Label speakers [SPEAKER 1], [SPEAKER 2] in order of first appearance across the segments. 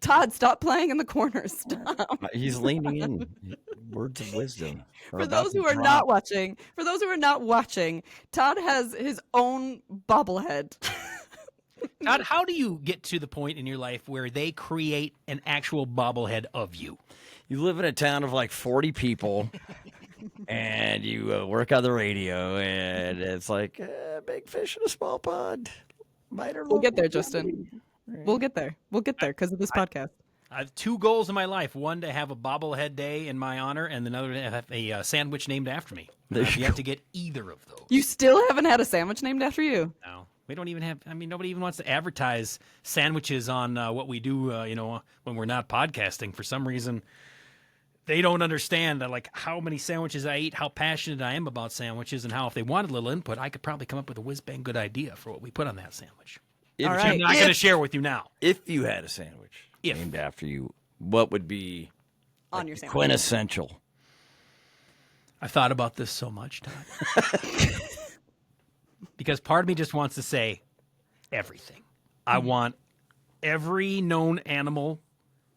[SPEAKER 1] Todd, stop playing in the corner. Stop.
[SPEAKER 2] He's leaning in. Words of wisdom.
[SPEAKER 1] For those who are not watching, Todd has his own bobblehead.
[SPEAKER 3] Todd, how do you get to the point in your life where they create an actual bobblehead of you?
[SPEAKER 2] You live in a town of like 40 people, and you work on the radio, and it's like big fish in a small pond.
[SPEAKER 1] We'll get there, Justin. We'll get there. We'll get there because of this podcast.
[SPEAKER 3] I have 2 goals in my life. One, to have a bobblehead day in my honor, and another, to have a sandwich named after me. I've yet to get either of those.
[SPEAKER 1] You still haven't had a sandwich named after you?
[SPEAKER 3] No. We don't even have, nobody even wants to advertise sandwiches on what we do, when we're not podcasting. For some reason, they don't understand like how many sandwiches I eat, how passionate I am about sandwiches, and how if they wanted a little input, I could probably come up with a whiz-bang good idea for what we put on that sandwich.
[SPEAKER 1] All right.
[SPEAKER 3] I'm not going to share with you now.
[SPEAKER 2] If you had a sandwich named after you, what would be
[SPEAKER 1] on your sandwich?
[SPEAKER 2] Quintessential?
[SPEAKER 3] I've thought about this so much, Todd. Because part of me just wants to say everything. I want every known animal.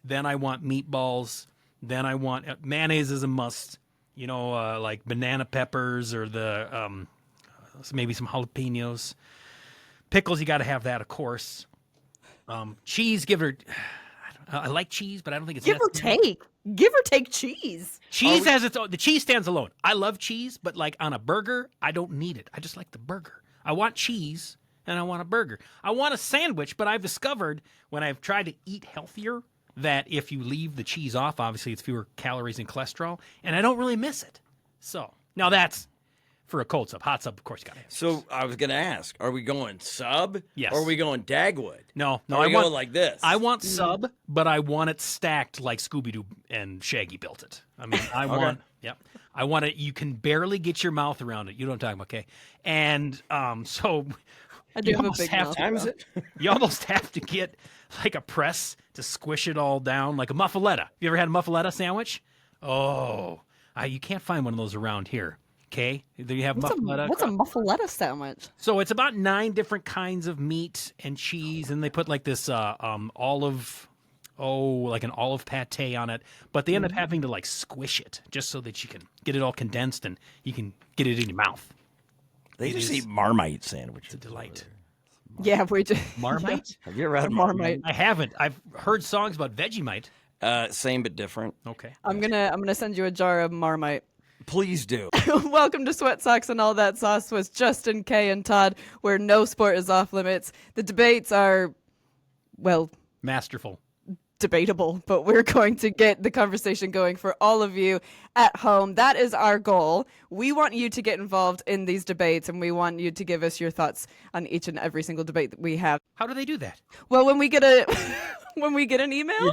[SPEAKER 3] Then I want meatballs. Then I want mayonnaise is a must. Like banana peppers or the maybe some jalapenos. Pickles, you got to have that, of course. Cheese, I like cheese, but I don't think it's
[SPEAKER 1] Give or take cheese.
[SPEAKER 3] Cheese has its own. The cheese stands alone. I love cheese, but like on a burger, I don't need it. I just like the burger. I want cheese, and I want a burger. I want a sandwich, but I've discovered when I've tried to eat healthier that if you leave the cheese off, obviously it's fewer calories and cholesterol, and I don't really miss it. So now that's for a cold sub. Hot sub, of course, you got to have.
[SPEAKER 2] So I was going to ask, are we going sub?
[SPEAKER 3] Yes.
[SPEAKER 2] Or are we going Dagwood?
[SPEAKER 3] No,
[SPEAKER 2] I want going like this.
[SPEAKER 3] I want sub, but I want it stacked like Scooby-Doo and Shaggy built it. I want, I want it. You can barely get your mouth around it. You know what I'm talking about, okay? And so
[SPEAKER 1] I do have a big mouth.
[SPEAKER 3] You almost have to get like a press to squish it all down, like a muffaletta. You ever had a muffaletta sandwich? Oh, you can't find one of those around here. Okay, there you have muffaletta.
[SPEAKER 1] What's a muffaletta sandwich?
[SPEAKER 3] So it's about 9 different kinds of meat and cheese, and they put like this olive, like an olive pate on it. But they end up having to like squish it just so that you can get it all condensed and you can get it in your mouth.
[SPEAKER 2] They just eat Marmite sandwiches.
[SPEAKER 3] It's a delight.
[SPEAKER 1] Yeah, we just
[SPEAKER 3] Marmite.
[SPEAKER 2] Have you ever had
[SPEAKER 1] Marmite?
[SPEAKER 3] I haven't. I've heard songs about Vegemite.
[SPEAKER 2] Same but different.
[SPEAKER 3] Okay.
[SPEAKER 1] I'm gonna send you a jar of Marmite.
[SPEAKER 2] Please do.
[SPEAKER 1] Welcome to Sweat Socks and All That Sauce with Justin, Kay, and Todd, where no sport is off limits. The debates are, well,
[SPEAKER 3] masterful.
[SPEAKER 1] Debatable, but we're going to get the conversation going for all of you at home. That is our goal. We want you to get involved in these debates, and we want you to give us your thoughts on each and every single debate that we have.
[SPEAKER 3] How do they do that?
[SPEAKER 1] Well, when we get an email,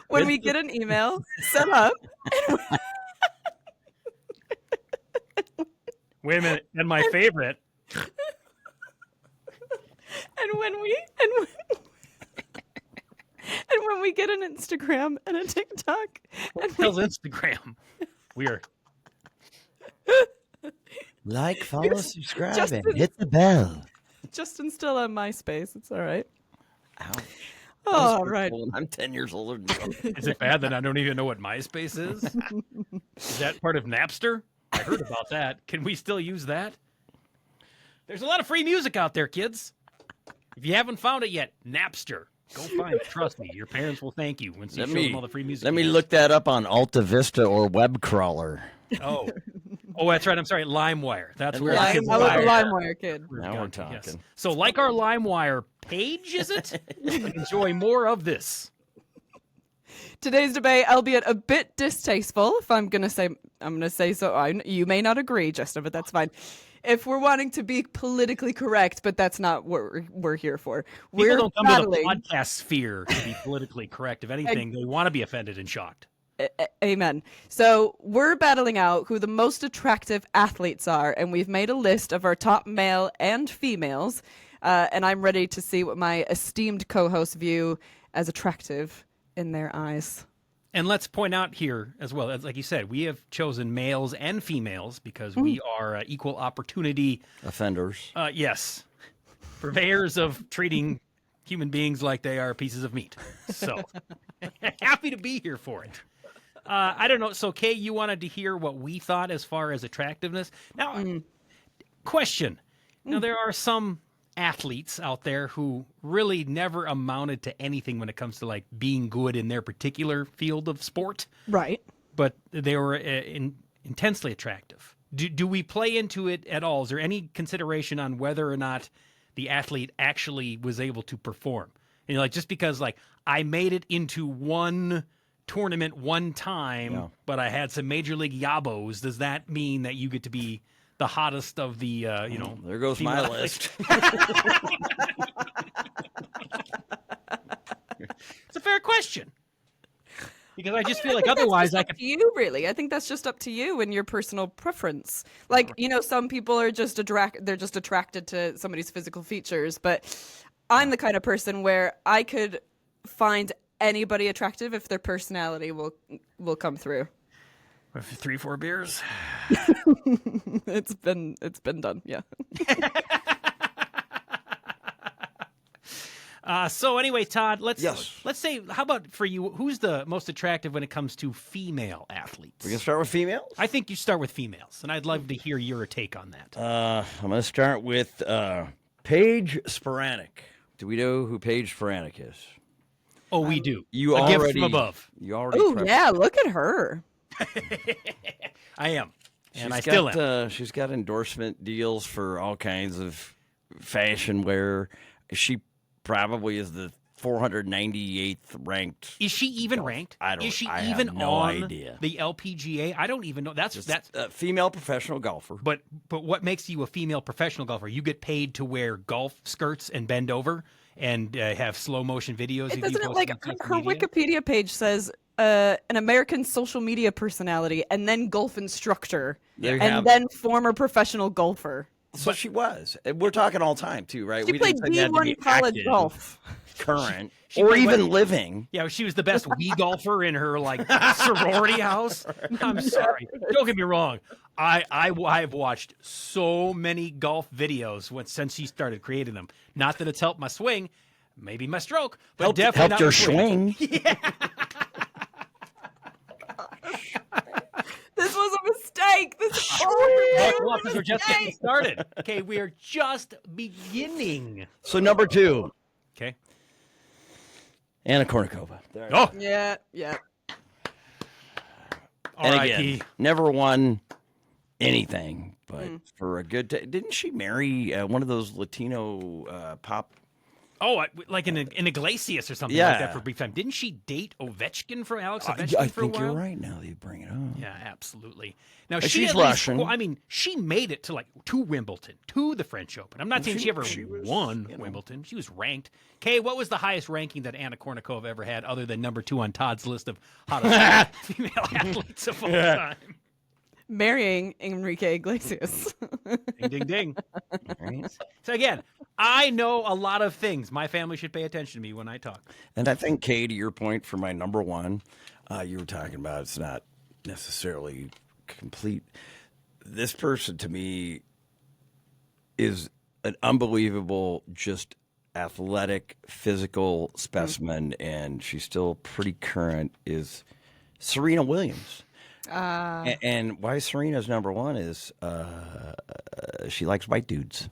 [SPEAKER 1] when we get an email set up.
[SPEAKER 3] Wait a minute, and my favorite.
[SPEAKER 1] and when we get an Instagram and a TikTok.
[SPEAKER 3] What tells Instagram? We are.
[SPEAKER 2] Like, follow, subscribe, and hit the bell.
[SPEAKER 1] Justin's still on MySpace. It's all right.
[SPEAKER 2] Ouch.
[SPEAKER 1] All right.
[SPEAKER 2] I'm 10 years older than you.
[SPEAKER 3] Is it bad that I don't even know what MySpace is? Is that part of Napster? I heard about that. Can we still use that? There's a lot of free music out there, kids. If you haven't found it yet, Napster. Go find it. Trust me. Your parents will thank you when you show them all the free music.
[SPEAKER 2] Let me look that up on Alta Vista or Web Crawler.
[SPEAKER 3] Oh, that's right. I'm sorry. LimeWire. That's where
[SPEAKER 1] I was a LimeWire kid.
[SPEAKER 2] Now we're talking.
[SPEAKER 3] Yes. So like our LimeWire page, is it? You can enjoy more of this.
[SPEAKER 1] Today's debate, albeit a bit distasteful, if I'm going to say so. You may not agree, Justin, but that's fine. If we're wanting to be politically correct, but that's not what we're here for.
[SPEAKER 3] People don't come to the podcast sphere to be politically correct. If anything, they want to be offended and shocked.
[SPEAKER 1] Amen. So we're battling out who the most attractive athletes are, and we've made a list of our top male and females, and I'm ready to see what my esteemed co-hosts view as attractive in their eyes.
[SPEAKER 3] And let's point out here as well, like you said, we have chosen males and females because we are equal opportunity
[SPEAKER 2] offenders.
[SPEAKER 3] Yes. Purveyors of treating human beings like they are pieces of meat. So happy to be here for it. I don't know. So, Kay, you wanted to hear what we thought as far as attractiveness. Now, question. Now, there are some athletes out there who really never amounted to anything when it comes to like being good in their particular field of sport,
[SPEAKER 1] Right.
[SPEAKER 3] but they were intensely attractive. Do we play into it at all? Is there any consideration on whether or not the athlete actually was able to perform? And like, just because like I made it into one tournament one time, but I had some major league yabos, does that mean that you get to be the hottest of the,
[SPEAKER 2] there goes my list.
[SPEAKER 3] It's a fair question. Because I just feel like otherwise I could.
[SPEAKER 1] Up to you, really. I think that's just up to you and your personal preference. Like, some people are just they're just attracted to somebody's physical features, but I'm the kind of person where I could find anybody attractive if their personality will come through.
[SPEAKER 3] 3-4 beers.
[SPEAKER 1] It's been done, yeah.
[SPEAKER 3] So anyway, Todd, let's
[SPEAKER 2] Yes.
[SPEAKER 3] say, how about for you, who's the most attractive when it comes to female athletes?
[SPEAKER 2] We can start with females?
[SPEAKER 3] I think you start with females, and I'd love to hear your take on that.
[SPEAKER 2] I'm going to start with Paige Sporanic. Do we know who Paige Sporanic is?
[SPEAKER 3] Oh, we do.
[SPEAKER 2] You
[SPEAKER 3] a
[SPEAKER 2] already,
[SPEAKER 3] gift from above.
[SPEAKER 2] You already.
[SPEAKER 1] Oh, yeah, look at her.
[SPEAKER 3] I am. And I
[SPEAKER 2] She's
[SPEAKER 3] still
[SPEAKER 2] got,
[SPEAKER 3] am.
[SPEAKER 2] She's got endorsement deals for all kinds of fashion wear. She probably is the 498th ranked.
[SPEAKER 3] Is she even ranked?
[SPEAKER 2] Is
[SPEAKER 3] she
[SPEAKER 2] I
[SPEAKER 3] even
[SPEAKER 2] have no
[SPEAKER 3] on
[SPEAKER 2] idea.
[SPEAKER 3] the LPGA? I don't even know. That's
[SPEAKER 2] a female professional golfer.
[SPEAKER 3] But what makes you a female professional golfer? You get paid to wear golf skirts and bend over and have slow motion videos.
[SPEAKER 1] Isn't it like her Wikipedia page says an American social media personality and then golf instructor and then former professional golfer?
[SPEAKER 2] So she was. And we're talking all time too, right?
[SPEAKER 1] She played
[SPEAKER 2] didn't say that to be
[SPEAKER 1] D1 college
[SPEAKER 2] active,
[SPEAKER 1] golf.
[SPEAKER 2] current,
[SPEAKER 3] She
[SPEAKER 2] or
[SPEAKER 3] played
[SPEAKER 2] even
[SPEAKER 3] what?
[SPEAKER 2] living.
[SPEAKER 3] Yeah, she was the best Wii golfer in her like sorority house. I'm sorry. Don't get me wrong. I've watched so many golf videos since she started creating them. Not that it's helped my swing, maybe my stroke, but definitely
[SPEAKER 2] Helped
[SPEAKER 3] not
[SPEAKER 2] your
[SPEAKER 3] my swing.
[SPEAKER 2] swing.
[SPEAKER 1] This was a mistake. This is
[SPEAKER 3] Well, because we're just getting started. Okay, we are just beginning.
[SPEAKER 2] So number 2,
[SPEAKER 3] Okay.
[SPEAKER 2] Anna Kournikova.
[SPEAKER 3] Oh,
[SPEAKER 1] Yeah.
[SPEAKER 2] And
[SPEAKER 3] R.I.P.
[SPEAKER 2] again, never won anything, but for a good didn't she marry one of those Latino pop?
[SPEAKER 3] Oh, like in Iglesias or something
[SPEAKER 2] Yeah.
[SPEAKER 3] like that for a brief time. Didn't she date Ovechkin for Alex Ovechkin
[SPEAKER 2] I
[SPEAKER 3] for a
[SPEAKER 2] think
[SPEAKER 3] while?
[SPEAKER 2] you're right now that you bring it up.
[SPEAKER 3] Yeah, absolutely. Now
[SPEAKER 2] But
[SPEAKER 3] she
[SPEAKER 2] she's
[SPEAKER 3] at least-
[SPEAKER 2] Russian.
[SPEAKER 3] well, I mean, she made it to Wimbledon, to the French Open. I'm not saying she ever
[SPEAKER 2] was,
[SPEAKER 3] won Wimbledon. She was ranked. Kay, what was the highest ranking that Anna Kournikova ever had, other than number 2 on Todd's list of hottest female athletes of all time?
[SPEAKER 1] Marrying Enrique Iglesias.
[SPEAKER 3] Ding, ding, ding.
[SPEAKER 2] Right?
[SPEAKER 3] So again, I know a lot of things. My family should pay attention to me when I talk.
[SPEAKER 2] And I think, Kay, to your point for my number 1, you were talking about it's not necessarily complete. This person, to me, is an unbelievable, just athletic, physical specimen, and she's still pretty current, is Serena Williams. And why Serena's number 1 is she likes white dudes.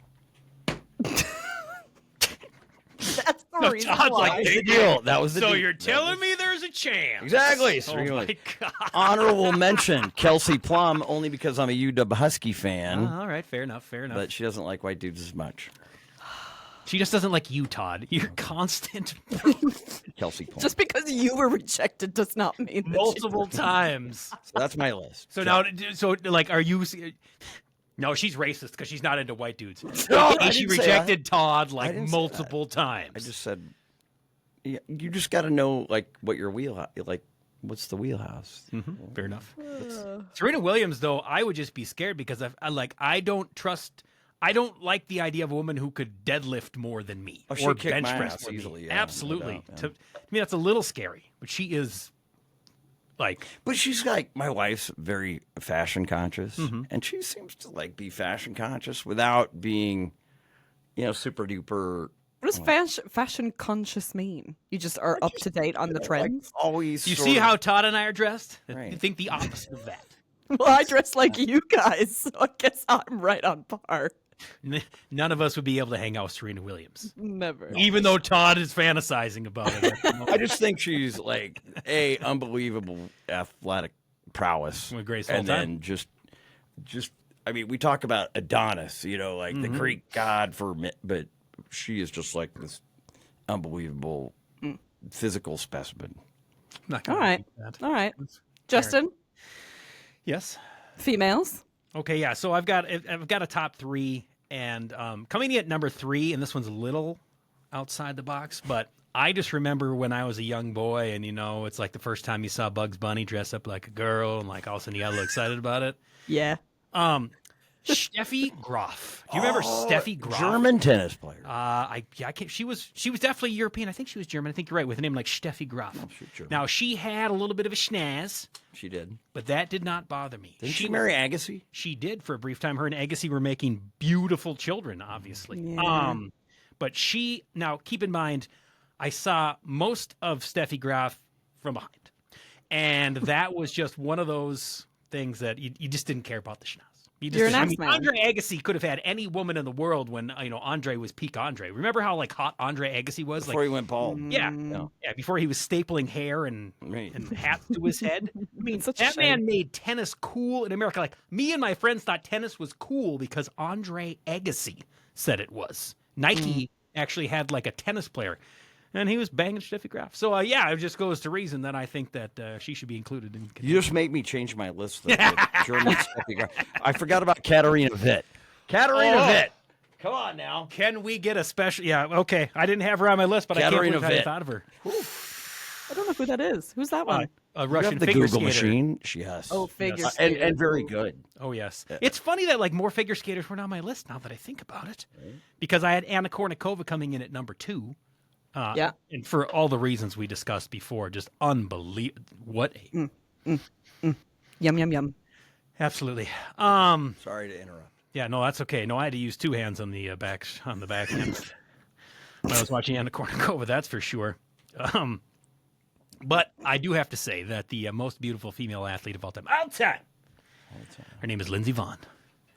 [SPEAKER 1] That's the reason
[SPEAKER 3] Todd's
[SPEAKER 1] why.
[SPEAKER 3] like,
[SPEAKER 2] The deal. That was the
[SPEAKER 3] So
[SPEAKER 2] deal.
[SPEAKER 3] you're
[SPEAKER 2] That
[SPEAKER 3] telling
[SPEAKER 2] was-
[SPEAKER 3] me there's a chance?
[SPEAKER 2] Exactly.
[SPEAKER 3] Oh
[SPEAKER 2] Serena
[SPEAKER 3] my
[SPEAKER 2] Williams.
[SPEAKER 3] God.
[SPEAKER 2] Honorable mention, Kelsey Plum, only because I'm a UW Husky fan,
[SPEAKER 3] All right, fair enough.
[SPEAKER 2] but she doesn't like white dudes as much.
[SPEAKER 3] She just doesn't like you, Todd. You're constant
[SPEAKER 2] Kelsey Plum.
[SPEAKER 1] Just because you were rejected does not mean that
[SPEAKER 3] multiple times.
[SPEAKER 2] So that's my list.
[SPEAKER 3] So now, like, are you? No, she's racist because she's not into white dudes.
[SPEAKER 2] No, I
[SPEAKER 3] She
[SPEAKER 2] didn't say
[SPEAKER 3] rejected Todd like
[SPEAKER 2] didn't say
[SPEAKER 3] multiple times.
[SPEAKER 2] I just said, yeah, you just got to know like what your wheelhouse, like what's the wheelhouse.
[SPEAKER 3] Fair enough. Serena Williams, though, I would just be scared because I don't trust. I don't like the idea of a woman who could deadlift more than me
[SPEAKER 2] Oh, she'd
[SPEAKER 3] or
[SPEAKER 2] kick
[SPEAKER 3] bench
[SPEAKER 2] my
[SPEAKER 3] press
[SPEAKER 2] ass
[SPEAKER 3] more than
[SPEAKER 2] easily,
[SPEAKER 3] me.
[SPEAKER 2] yeah, no
[SPEAKER 3] Absolutely.
[SPEAKER 2] doubt, yeah.
[SPEAKER 3] To me, that's a little scary. But she is like,
[SPEAKER 2] But she's like, my wife's very fashion conscious, and she seems to like be fashion conscious without being, super duper
[SPEAKER 1] What does fashion conscious mean? You just are up to date on the trends?
[SPEAKER 2] Always.
[SPEAKER 3] You
[SPEAKER 2] sort
[SPEAKER 3] see
[SPEAKER 2] of-
[SPEAKER 3] how Todd and I are dressed?
[SPEAKER 2] Right.
[SPEAKER 3] You think the opposite of that.
[SPEAKER 1] Well, I dress like you guys, so I guess I'm right on par.
[SPEAKER 3] None of us would be able to hang out with Serena Williams,
[SPEAKER 1] Never.
[SPEAKER 3] even though Todd is fantasizing about it.
[SPEAKER 2] I just think she's like unbelievable athletic prowess,
[SPEAKER 3] With grace all
[SPEAKER 2] and
[SPEAKER 3] time.
[SPEAKER 2] then just. I mean, we talk about Adonis, like the Greek god but she is just like this unbelievable physical specimen.
[SPEAKER 3] Not gonna
[SPEAKER 1] All right.
[SPEAKER 3] repeat that.
[SPEAKER 1] All right. Justin,
[SPEAKER 3] Yes.
[SPEAKER 1] females?
[SPEAKER 3] Okay, yeah. So I've got a top three, and coming in at number 3, and this one's a little outside the box, but I just remember when I was a young boy, and it's like the first time you saw Bugs Bunny dress up like a girl, and like all of a sudden you got a little excited about it.
[SPEAKER 1] Yeah.
[SPEAKER 3] Steffi Graf. Do you remember Steffi Graf?
[SPEAKER 2] German tennis player.
[SPEAKER 3] I can't. She was definitely European. I think she was German. I think you're right, with a name like Steffi Graf.
[SPEAKER 2] she's German.
[SPEAKER 3] Now she had a little bit of a schnaz,
[SPEAKER 2] She did.
[SPEAKER 3] but that did not bother me.
[SPEAKER 2] Didn't she marry Agassi?
[SPEAKER 3] She did for a brief time. Her and Agassi were making beautiful children, obviously.
[SPEAKER 1] Yeah.
[SPEAKER 3] But now keep in mind, I saw most of Steffi Graf from behind, and that was just one of those things that you just didn't care about the schnoz.
[SPEAKER 1] You're an X-Man.
[SPEAKER 3] Andre Agassi could have had any woman in the world when Andre was peak Andre. Remember how like hot Andre Agassi was?
[SPEAKER 2] Before he went bald.
[SPEAKER 3] Yeah,
[SPEAKER 2] No.
[SPEAKER 3] yeah. Before he was stapling hair and
[SPEAKER 2] Right.
[SPEAKER 3] hats to his head. I mean,
[SPEAKER 1] Such a
[SPEAKER 3] that
[SPEAKER 1] shame.
[SPEAKER 3] man made tennis cool in America. Like me and my friends thought tennis was cool because Andre Agassi said it was. Nike actually had like a tennis player, and he was banging Steffi Graf. So it just goes to reason that I think that she should be included in.
[SPEAKER 2] You just make me change my list of the German Steffi Graf. I forgot about Katarina Witt. Katarina
[SPEAKER 3] Oh.
[SPEAKER 2] Witt. Come on now.
[SPEAKER 3] Can we get a special? Yeah, okay. I didn't have her on my list, but I can't
[SPEAKER 2] Katarina
[SPEAKER 3] believe I hadn't
[SPEAKER 2] Witt.
[SPEAKER 3] thought of her.
[SPEAKER 1] I don't know who that is. Who's that one?
[SPEAKER 3] A
[SPEAKER 2] You
[SPEAKER 3] Russian
[SPEAKER 2] have the
[SPEAKER 3] figure
[SPEAKER 2] Google
[SPEAKER 3] skater.
[SPEAKER 2] machine. She has.
[SPEAKER 1] Oh, figure
[SPEAKER 3] Yes.
[SPEAKER 1] skater.
[SPEAKER 2] and very good.
[SPEAKER 3] Oh yes, it's funny that like more figure skaters weren't on my list now that I think about it, because I had Anna Kournikova coming in at number 2.
[SPEAKER 1] Yeah.
[SPEAKER 3] and for all the reasons we discussed before, just unbelievable. What?
[SPEAKER 1] Yum, yum, yum.
[SPEAKER 3] Absolutely.
[SPEAKER 2] Sorry to interrupt.
[SPEAKER 3] Yeah, no, that's okay. No, I had to use 2 hands on the back end when I was watching Anna Kournikova. That's for sure. But I do have to say that the most beautiful female athlete of all time, her name is Lindsey Vonn.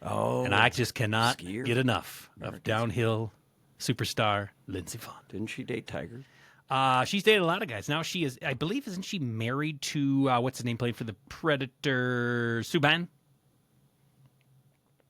[SPEAKER 2] Oh.
[SPEAKER 3] And I just cannot
[SPEAKER 2] skier.
[SPEAKER 3] get enough of downhill superstar Lindsey Vonn.
[SPEAKER 2] Didn't she date Tiger?
[SPEAKER 3] She's dated a lot of guys. Now she is, I believe, isn't she married to, what's his name, played for the Predator, Subban?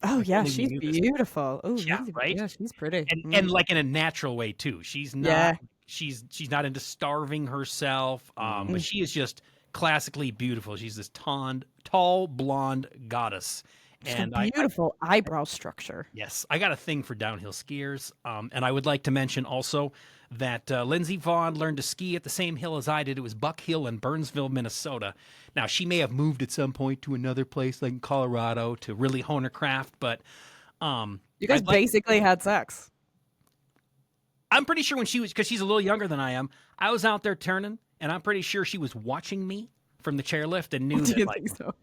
[SPEAKER 1] Oh, yeah,
[SPEAKER 3] Maybe
[SPEAKER 1] she's
[SPEAKER 3] you knew this.
[SPEAKER 1] beautiful. Oh,
[SPEAKER 3] Yeah, right?
[SPEAKER 1] Yeah, she's pretty.
[SPEAKER 3] And like in a natural way, too. She's not,
[SPEAKER 1] Yeah.
[SPEAKER 3] she's not into starving herself, but she is just classically beautiful. She's this tall, blonde goddess. And
[SPEAKER 1] beautiful eyebrow structure.
[SPEAKER 3] Yes, I got a thing for downhill skiers, and I would like to mention also that Lindsey Vonn learned to ski at the same hill as I did. It was Buck Hill in Burnsville, Minnesota. Now, she may have moved at some point to another place like in Colorado to really hone her craft, but
[SPEAKER 1] You guys
[SPEAKER 3] I'd like-
[SPEAKER 1] basically had sex.
[SPEAKER 3] I'm pretty sure when she was, because she's a little younger than I am, I was out there turning, and I'm pretty sure she was watching me from the chairlift and knew
[SPEAKER 1] Do
[SPEAKER 3] that,
[SPEAKER 1] you
[SPEAKER 3] like,
[SPEAKER 1] think so?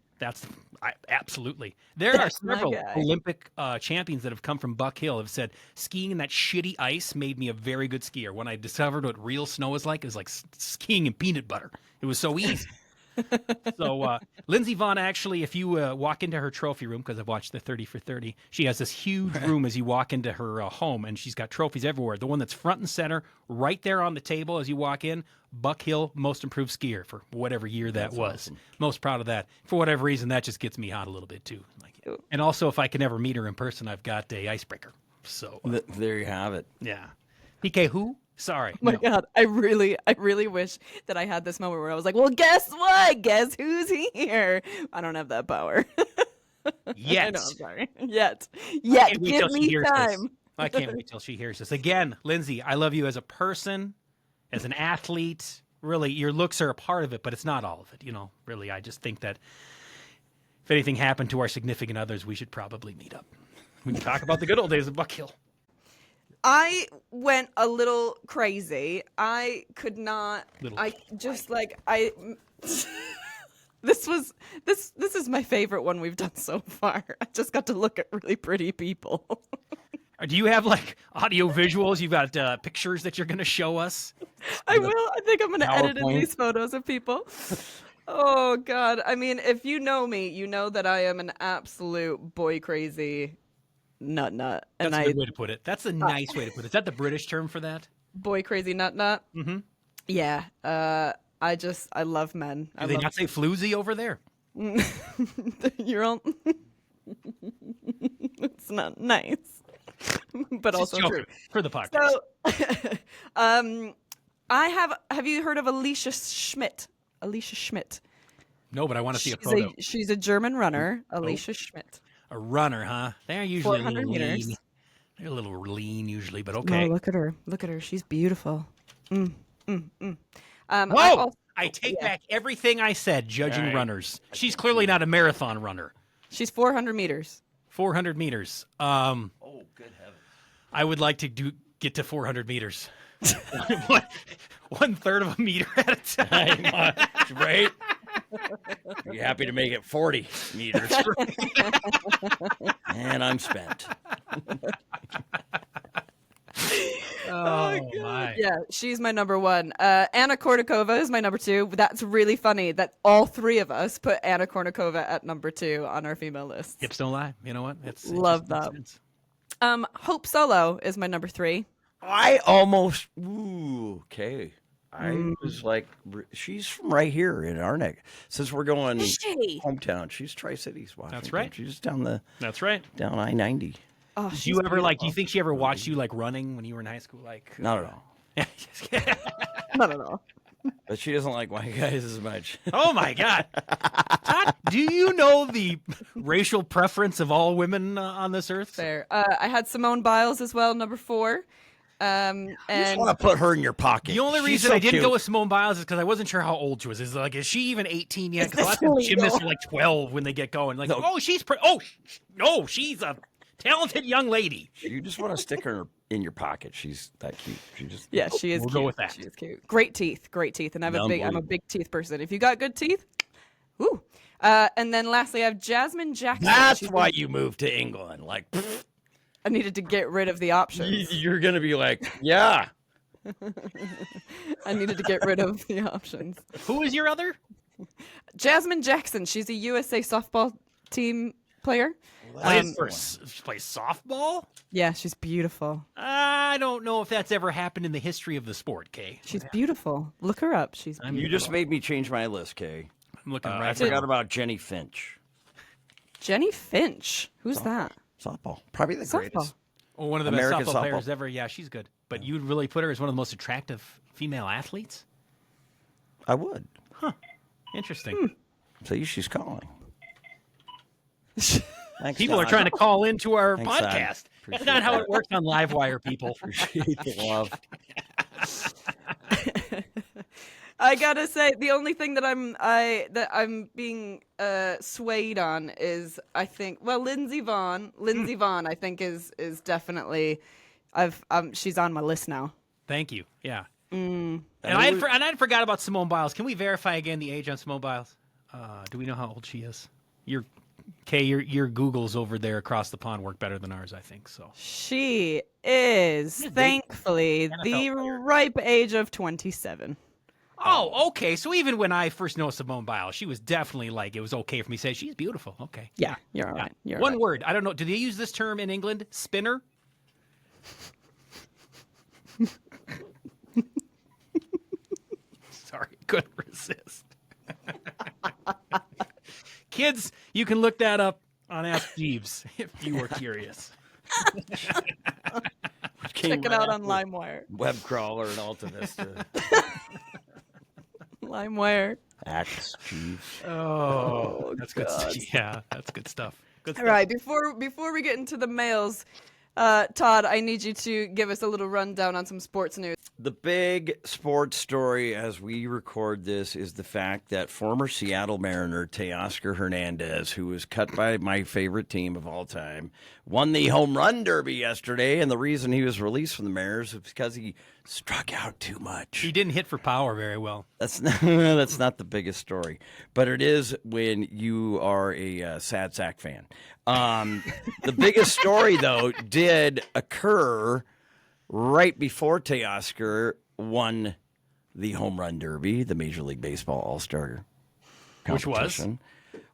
[SPEAKER 3] absolutely. There are
[SPEAKER 1] That's my
[SPEAKER 3] several
[SPEAKER 1] guy.
[SPEAKER 3] Olympic champions that have come from Buck Hill have said skiing in that shitty ice made me a very good skier. When I discovered what real snow is like, it was like skiing in peanut butter. It was so easy. So Lindsey Vonn, actually, if you walk into her trophy room, because I've watched the 30 for 30, she has this huge room as you walk into her home, and she's got trophies everywhere. The one that's front and center, right there on the table as you walk in, Buck Hill Most Improved Skier for whatever year that was.
[SPEAKER 2] awesome.
[SPEAKER 3] Most proud of that. For whatever reason, that just gets me hot a little bit too. And also, if I can ever meet her in person, I've got a icebreaker. So
[SPEAKER 2] There you have it.
[SPEAKER 3] yeah, PK who? Sorry.
[SPEAKER 1] Oh my
[SPEAKER 3] no.
[SPEAKER 1] God, I really wish that I had this moment where I was like, well, guess what? Guess who's here? I don't have that power. I
[SPEAKER 3] Yes.
[SPEAKER 1] know, I'm sorry. Yet.
[SPEAKER 3] Can't wait
[SPEAKER 1] Give
[SPEAKER 3] till she
[SPEAKER 1] me
[SPEAKER 3] hears this.
[SPEAKER 1] time.
[SPEAKER 3] I can't wait till she hears this. Again, Lindsay, I love you as a person, as an athlete. Really, your looks are a part of it, but it's not all of it. Really, I just think that if anything happened to our significant others, we should probably meet up. We can talk about the good old days of Buck Hill.
[SPEAKER 1] I went a little crazy. I could not.
[SPEAKER 3] Little
[SPEAKER 1] I just like I. This is my favorite one we've done so far. I just got to look at really pretty people.
[SPEAKER 3] Do you have like audio visuals? You've got pictures that you're going to show us?
[SPEAKER 1] I will. I think I'm going to edit in
[SPEAKER 2] PowerPoint.
[SPEAKER 1] these photos of people. Oh, God. I mean, if you know me, you know that I am an absolute boy crazy nut. And
[SPEAKER 3] That's a good way to put it. That's a nice way to put it. Is that the British term for that?
[SPEAKER 1] boy crazy nut.
[SPEAKER 3] Mm-hmm.
[SPEAKER 1] Yeah. I love men.
[SPEAKER 3] Do they not say floozy over there?
[SPEAKER 1] You're all. It's not nice, but
[SPEAKER 3] Just
[SPEAKER 1] also
[SPEAKER 3] joking
[SPEAKER 1] true.
[SPEAKER 3] for the podcast.
[SPEAKER 1] So, Have you heard of Alicia Schmidt? Alicia Schmidt.
[SPEAKER 3] No, but I want to see a photo.
[SPEAKER 1] She's a German runner. Alicia Schmidt.
[SPEAKER 3] A runner, huh? They're usually a
[SPEAKER 1] 400
[SPEAKER 3] little
[SPEAKER 1] meters.
[SPEAKER 3] lean. They're a little lean usually, but okay.
[SPEAKER 1] No, look at her. Look at her. She's beautiful.
[SPEAKER 3] Whoa!
[SPEAKER 1] I
[SPEAKER 3] I take back everything I said judging
[SPEAKER 2] All right.
[SPEAKER 3] runners. She's clearly not a marathon runner.
[SPEAKER 1] She's 400 meters.
[SPEAKER 3] 400 meters.
[SPEAKER 2] Oh, good heavens.
[SPEAKER 3] I would like to get to 400 meters. One third of a meter at a time.
[SPEAKER 2] Right? Are you happy to make it 40 meters? And I'm spent.
[SPEAKER 3] Oh, my.
[SPEAKER 1] Yeah, she's my number one. Anna Kournikova is my number two. That's really funny that all three of us put Anna Kournikova at number two on our female list.
[SPEAKER 3] Hips don't lie. You know what? It
[SPEAKER 1] Love
[SPEAKER 3] just makes
[SPEAKER 1] that.
[SPEAKER 3] sense.
[SPEAKER 1] Hope Solo is my number three.
[SPEAKER 2] I almost. Ooh, okay. I was like, she's from right here in our neck. Since we're going
[SPEAKER 1] Is she?
[SPEAKER 2] hometown, she's Tri Cities, Washington.
[SPEAKER 3] That's right.
[SPEAKER 2] She's down
[SPEAKER 3] That's right.
[SPEAKER 2] I-90.
[SPEAKER 1] Oh,
[SPEAKER 3] Do
[SPEAKER 1] she's
[SPEAKER 3] you ever like? Do
[SPEAKER 1] beautiful.
[SPEAKER 3] you think she ever watched you like running when you were in high school? Like
[SPEAKER 2] Not at all.
[SPEAKER 1] Not at all.
[SPEAKER 2] But she doesn't like white guys as much.
[SPEAKER 3] Oh my God, Todd! Do you know the racial preference of all women on this earth?
[SPEAKER 1] Fair. I had Simone Biles as well, number four.
[SPEAKER 2] I just
[SPEAKER 1] And
[SPEAKER 2] want to put her in your pocket.
[SPEAKER 3] The only
[SPEAKER 2] She's
[SPEAKER 3] reason
[SPEAKER 2] so
[SPEAKER 3] I didn't
[SPEAKER 2] cute.
[SPEAKER 3] go with Simone Biles is because I wasn't sure how old she was. Is she even 18 yet?
[SPEAKER 1] Is
[SPEAKER 3] Because a lot
[SPEAKER 1] this
[SPEAKER 3] of
[SPEAKER 1] legal?
[SPEAKER 3] gymnasts are like 12 when they get going. Like,
[SPEAKER 2] No.
[SPEAKER 3] oh, she's no, she's a talented young lady.
[SPEAKER 2] You just want to stick her in your pocket. She's that cute. She just
[SPEAKER 1] yeah, she is
[SPEAKER 3] We'll
[SPEAKER 1] cute.
[SPEAKER 3] go with that.
[SPEAKER 1] She is cute. Great teeth. And I'm a
[SPEAKER 2] Unbelievable.
[SPEAKER 1] big teeth person. If you got good teeth, woo. And then lastly, I have Jasmine Jackson.
[SPEAKER 2] That's
[SPEAKER 1] She's-
[SPEAKER 2] why you moved to England. Like, pfft,
[SPEAKER 1] I needed to get rid of the options.
[SPEAKER 2] you're gonna be like, yeah.
[SPEAKER 1] I needed to get rid of the options.
[SPEAKER 3] Who is your other?
[SPEAKER 1] Jasmine Jackson. She's a USA softball team player.
[SPEAKER 3] She plays softball.
[SPEAKER 1] Yeah, she's beautiful.
[SPEAKER 3] I don't know if that's ever happened in the history of the sport, Kay.
[SPEAKER 1] She's beautiful. Look her up. She's
[SPEAKER 3] I'm-
[SPEAKER 2] You just made me change my list, Kay.
[SPEAKER 3] I'm looking
[SPEAKER 2] I
[SPEAKER 3] right
[SPEAKER 2] forgot
[SPEAKER 3] now.
[SPEAKER 2] about Jenny Finch.
[SPEAKER 1] Jenny Finch. Who's that?
[SPEAKER 2] Softball. Probably the
[SPEAKER 1] Softball.
[SPEAKER 2] greatest.
[SPEAKER 3] Oh, one of the
[SPEAKER 2] American
[SPEAKER 3] best softball players
[SPEAKER 2] softball.
[SPEAKER 3] ever. Yeah, she's good. But you'd really put her as one of the most attractive female athletes?
[SPEAKER 2] I would.
[SPEAKER 3] Interesting.
[SPEAKER 2] See, she's calling. Thanks,
[SPEAKER 3] People are
[SPEAKER 2] Todd.
[SPEAKER 3] trying to call into our
[SPEAKER 2] Thanks, Todd.
[SPEAKER 3] podcast. That's
[SPEAKER 2] Appreciate
[SPEAKER 3] not how
[SPEAKER 2] that.
[SPEAKER 3] it works on Livewire, people.
[SPEAKER 2] Appreciate the love.
[SPEAKER 1] I gotta say, the only thing that I'm being swayed on is I think Lindsey Vonn. Lindsey Vonn, I think is definitely she's on my list now.
[SPEAKER 3] Thank you. Yeah. And I forgot about Simone Biles. Can we verify again the age on Simone Biles? Do we know how old she is? Your Googles over there across the pond work better than ours, I think. So
[SPEAKER 1] She is thankfully the ripe age of 27.
[SPEAKER 3] Oh, okay. So even when I first know Simone Biles, she was definitely like, it was okay for me to say she's beautiful. Okay.
[SPEAKER 1] Yeah, you're all right. You're
[SPEAKER 3] One
[SPEAKER 1] right.
[SPEAKER 3] word. I don't know. Do they use this term in England? Spinner? Sorry, couldn't resist. Kids, you can look that up on Ask Jeeves if you were curious.
[SPEAKER 1] Check it out on LimeWire.
[SPEAKER 2] Web crawler and Alta Vista.
[SPEAKER 1] LimeWire.
[SPEAKER 2] Axe, Chief.
[SPEAKER 3] Oh, that's good. Yeah, that's good stuff. Good
[SPEAKER 1] All
[SPEAKER 3] stuff.
[SPEAKER 1] right, before we get into the males, Todd, I need you to give us a little rundown on some sports news.
[SPEAKER 2] The big sports story as we record this is the fact that former Seattle Mariner Teoscar Hernandez, who was cut by my favorite team of all time, won the home run derby yesterday. And the reason he was released from the Mariners was because he struck out too much.
[SPEAKER 3] He didn't hit for power very well.
[SPEAKER 2] That's not the biggest story, but it is when you are a Sad Sack fan. The biggest story, though, did occur right before Teoscar won the home run derby, the Major League Baseball All-Star competition.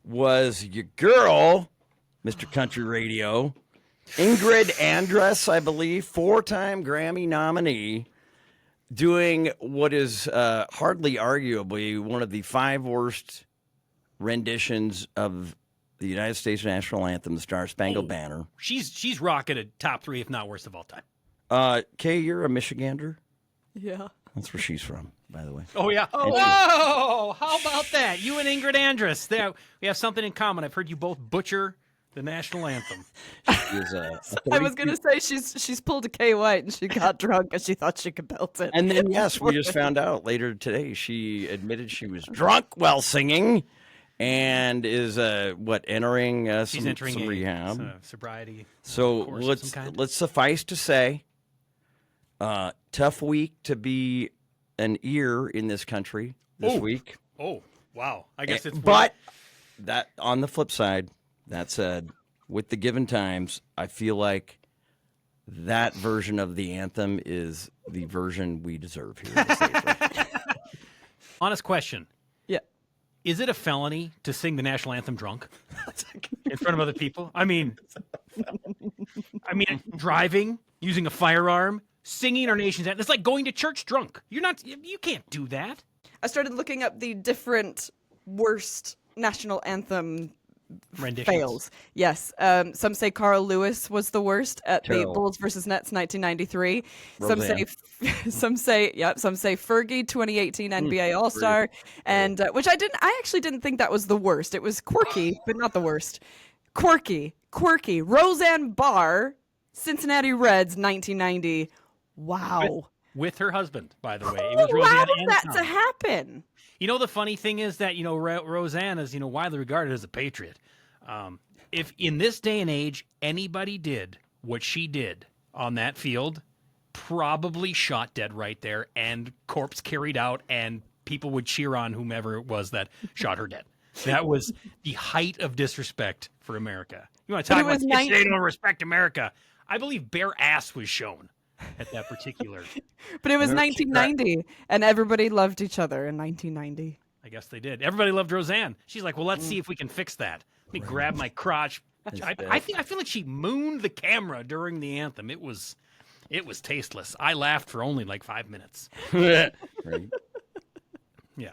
[SPEAKER 2] Was your girl, Mr. Country Radio, Ingrid Andress, I believe, 4-time Grammy nominee, doing what is hardly arguably one of the 5 worst renditions of the United States national anthem, the Star Spangled Banner.
[SPEAKER 3] She's rocketed top 3, if not worst of all time.
[SPEAKER 2] Kay, you're a Michigander?
[SPEAKER 1] Yeah.
[SPEAKER 2] That's where she's from, by the way.
[SPEAKER 3] Oh, yeah. Oh, whoa! How about that? You and Ingrid Andress. There, we have something in common. I've heard you both butcher the national anthem.
[SPEAKER 2] She is,
[SPEAKER 1] I was going to say she's pulled a Kay White and she got drunk and she thought she could belt it.
[SPEAKER 2] And then, yes, we just found out later today she admitted she was drunk while singing and is, entering
[SPEAKER 3] She's entering
[SPEAKER 2] some rehab.
[SPEAKER 3] Sobriety.
[SPEAKER 2] So
[SPEAKER 3] course of some kind.
[SPEAKER 2] let's suffice to say, tough week to be an ear in this country this week.
[SPEAKER 3] Oh, wow. I guess it's...
[SPEAKER 2] But that on the flip side, that said, with the given times, I feel like that version of the anthem is the version we deserve here in the States right now.
[SPEAKER 3] Honest question.
[SPEAKER 1] Yeah.
[SPEAKER 3] Is it a felony to sing the national anthem drunk in front of other people? I mean, driving, using a firearm, singing our nation's anthem. It's like going to church drunk. You can't do that.
[SPEAKER 1] I started looking up the different worst national anthem
[SPEAKER 3] Renditions.
[SPEAKER 1] fails. Yes. Some say Carl Lewis was the worst at the Bulls versus Nets 1993.
[SPEAKER 2] Roseanne.
[SPEAKER 1] Some say Fergie 2018 NBA All-Star, and which I actually didn't think that was the worst. It was quirky, but not the worst. Quirky. Roseanne Barr, Cincinnati Reds 1990. Wow.
[SPEAKER 3] With her husband, by the way. It
[SPEAKER 1] Who
[SPEAKER 3] was Roseanne
[SPEAKER 1] allowed
[SPEAKER 3] and
[SPEAKER 1] that
[SPEAKER 3] Tom.
[SPEAKER 1] to happen?
[SPEAKER 3] You know, the funny thing is that, Roseanne is, widely regarded as a patriot. If in this day and age, anybody did what she did on that field, probably shot dead right there and corpse carried out, and people would cheer on whomever it was that shot her dead. That was the height of disrespect for America. You want to talk about kids today don't respect America? I believe bare ass was shown at that particular.
[SPEAKER 1] But it was 1990, and everybody loved each other in 1990.
[SPEAKER 3] I guess they did. Everybody loved Roseanne. She's like, well, let's see if we can fix that. Let me grab my crotch. I feel like she mooned the camera during the anthem. It was tasteless. I laughed for only like 5 minutes.
[SPEAKER 2] Right.
[SPEAKER 3] Yeah.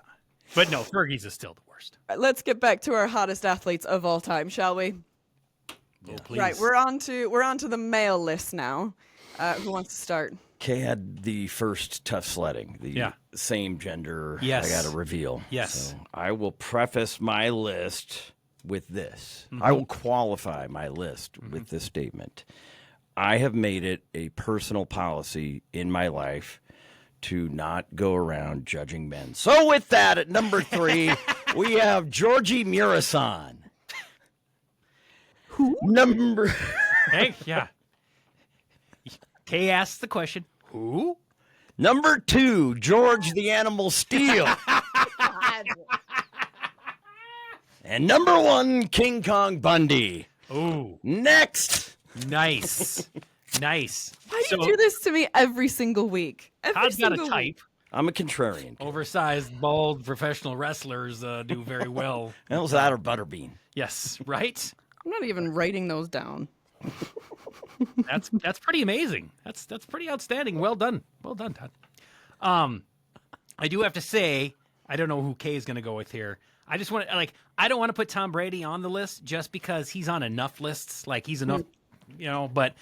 [SPEAKER 3] But no, Fergie's is still the worst.
[SPEAKER 1] Let's get back to our hottest athletes of all time, shall we?
[SPEAKER 3] Oh, please.
[SPEAKER 1] Right, we're on to the male list now. Who wants to start?
[SPEAKER 2] Kay had the first tough sledding, the same gender.
[SPEAKER 3] Yes.
[SPEAKER 2] I got to reveal.
[SPEAKER 3] Yes.
[SPEAKER 2] So I will preface my list with this. I will qualify my list with this statement. I have made it a personal policy in my life to not go around judging men. So with that, at number 3, we have Georgie Murasan.
[SPEAKER 1] Who?
[SPEAKER 3] Hey, yeah. Kay asks the question, who?
[SPEAKER 2] Number 2, George the Animal Steel. And number 1, King Kong Bundy.
[SPEAKER 3] Ooh.
[SPEAKER 2] Next.
[SPEAKER 3] Nice. Nice.
[SPEAKER 1] Why do you do this to me every single week?
[SPEAKER 3] Todd's got a type.
[SPEAKER 2] I'm a contrarian.
[SPEAKER 3] Oversized, bald professional wrestlers do very well.
[SPEAKER 2] That was that or Butterbean.
[SPEAKER 3] Yes, right?
[SPEAKER 1] I'm not even writing those down.
[SPEAKER 3] That's pretty amazing. That's pretty outstanding. Well done. Well done, Todd. I do have to say, I don't know who Kay is going to go with here. I just want to, I don't want to put Tom Brady on the list just because he's on enough lists. He's enough, but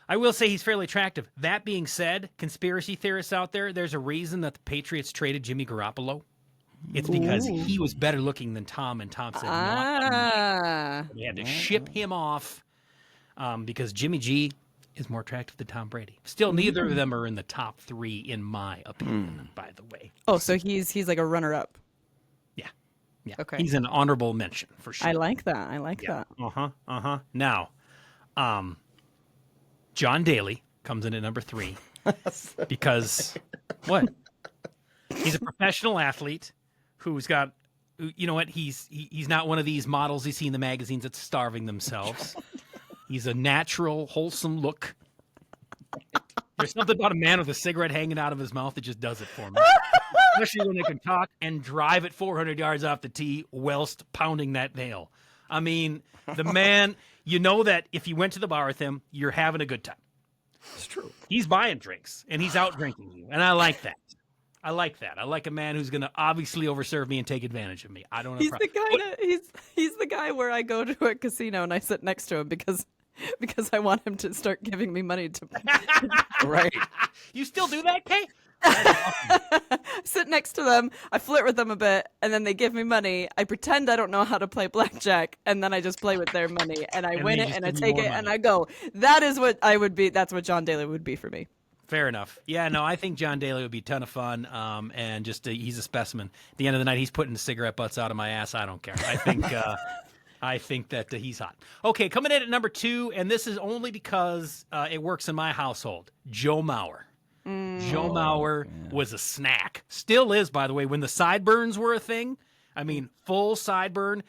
[SPEAKER 3] I will say he's fairly attractive. That being said, conspiracy theorists out there, there's a reason that the Patriots traded Jimmy Garoppolo. It's because he was better looking than Tom, and Tom said, no. They had to ship him off because Jimmy G is more attractive than Tom Brady. Still, neither of them are in the top 3, in my opinion, by the way.
[SPEAKER 1] Oh, so he's like a runner-up.
[SPEAKER 3] Yeah.
[SPEAKER 1] Okay.
[SPEAKER 3] He's an honorable mention for sure.
[SPEAKER 1] I like that. That.
[SPEAKER 3] Now, John Daly comes in at number 3. Because what? He's a professional athlete who's got, you know what? He's not one of these models you see in the magazines that's starving themselves. He's a natural, wholesome look. There's something about a man with a cigarette hanging out of his mouth that just does it for me. Especially when they can talk and drive it 400 yards off the tee whilst pounding that nail. I mean, the man, you know that if you went to the bar with him, you're having a good time.
[SPEAKER 2] It's true.
[SPEAKER 3] He's buying drinks, and he's out drinking you, and I like that. I like that. I like a man who's going to obviously overserve me and take advantage of me. I don't know.
[SPEAKER 1] He's the guy. He's the guy where I go to a casino and I sit next to him because I want him to start giving me money to.
[SPEAKER 2] Right.
[SPEAKER 3] You still do that, Kay?
[SPEAKER 1] Sit next to them, I flirt with them a bit, and then they give me money. I pretend I don't know how to play blackjack, and then I just play with their money, and I win it, and I take it, and I go. That is what I would be. That's what John Daly would be for me.
[SPEAKER 3] Fair enough. Yeah, no, I think John Daly would be a ton of fun, and just he's a specimen. At the end of the night, he's putting cigarette butts out of my ass. I don't care. I think that he's hot. Okay, coming in at number 2, and this is only because it works in my household. Joe Mauer. Joe Mauer was a snack. Still is, by the way. When the sideburns were a thing, I mean, full sideburn.